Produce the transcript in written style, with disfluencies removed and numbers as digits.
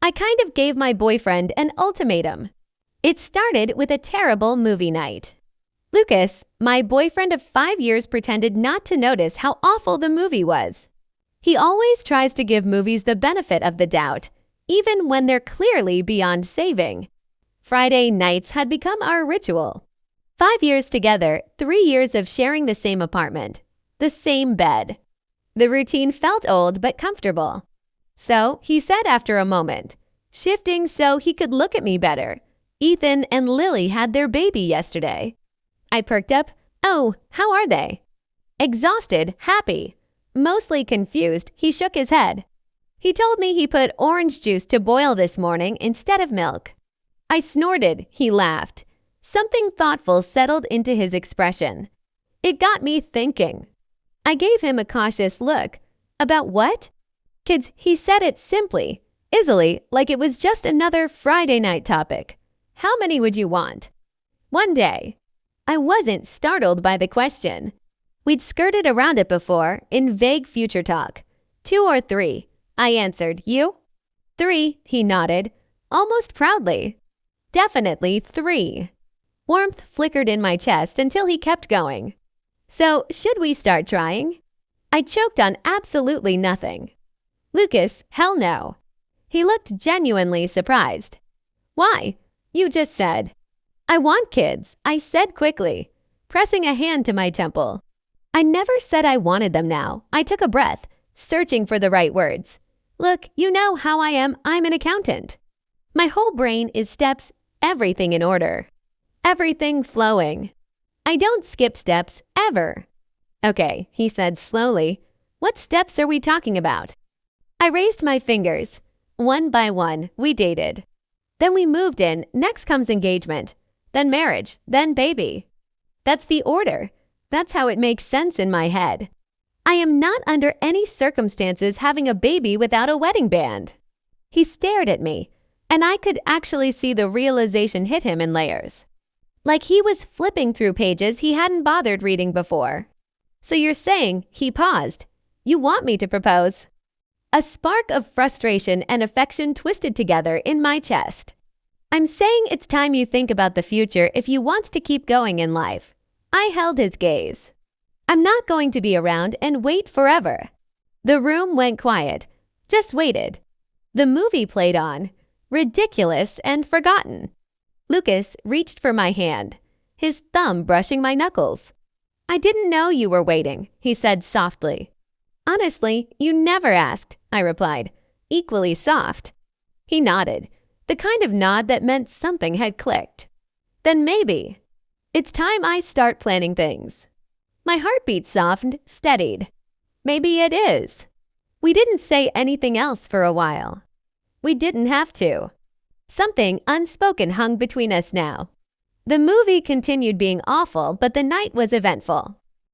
I kind of gave my boyfriend an ultimatum. It started with a terrible movie night. Lucas, my boyfriend of 5 years, pretended not to notice how awful the movie was. He always tries to give movies the benefit of the doubt, even when they're clearly beyond saving. Friday nights had become our ritual. 5 years together, 3 years of sharing the same apartment, the same bed. The routine felt old but comfortable. So he said after a moment, shifting so he could look at me better, "Ethan and Lily had their baby yesterday." I perked up. "Oh, how are they?" Exhausted, happy, mostly confused, he shook his head. He told me he put orange juice to boil this morning instead of milk. I snorted. He laughed. Something thoughtful settled into his expression. It got me thinking. I gave him a cautious look. About what? Kids, he said it simply, easily, like it was just another Friday night topic. How many would you want? One day. I wasn't startled by the question. We'd skirted around it before, in vague future talk. 2 or 3. I answered. You? 3, he nodded, almost proudly. Definitely 3. Warmth flickered in my chest until he kept going. So, should we start trying? I choked on absolutely nothing. Lucas, hell no. He looked genuinely surprised. Why? You just said. I want kids, I said quickly, pressing a hand to my temple. I never said I wanted them now. I took a breath, searching for the right words. Look, you know how I am. I'm an accountant. My whole brain is steps, everything in order. Everything flowing. I don't skip steps, ever. Okay, he said slowly. What steps are we talking about? I raised my fingers. One by one, we dated. Then we moved in. Next comes engagement. Then marriage. Then baby. That's the order. That's how it makes sense in my head. I am not under any circumstances having a baby without a wedding band. He stared at me, and I could actually see the realization hit him in layers. Like he was flipping through pages he hadn't bothered reading before. So you're saying, he paused, you want me to propose? A spark of frustration and affection twisted together in my chest. I'm saying it's time you think about the future if you want to keep going in life. I held his gaze. I'm not going to be around and wait forever. The room went quiet, just waited. The movie played on, ridiculous and forgotten. Lucas reached for my hand, his thumb brushing my knuckles. I didn't know you were waiting, he said softly. Honestly, you never asked, I replied, equally soft. He nodded, the kind of nod that meant something had clicked. Then maybe. It's time I start planning things. My heartbeat softened, steadied. Maybe it is. We didn't say anything else for a while. We didn't have to. Something unspoken hung between us now. The movie continued being awful, but the night was eventful.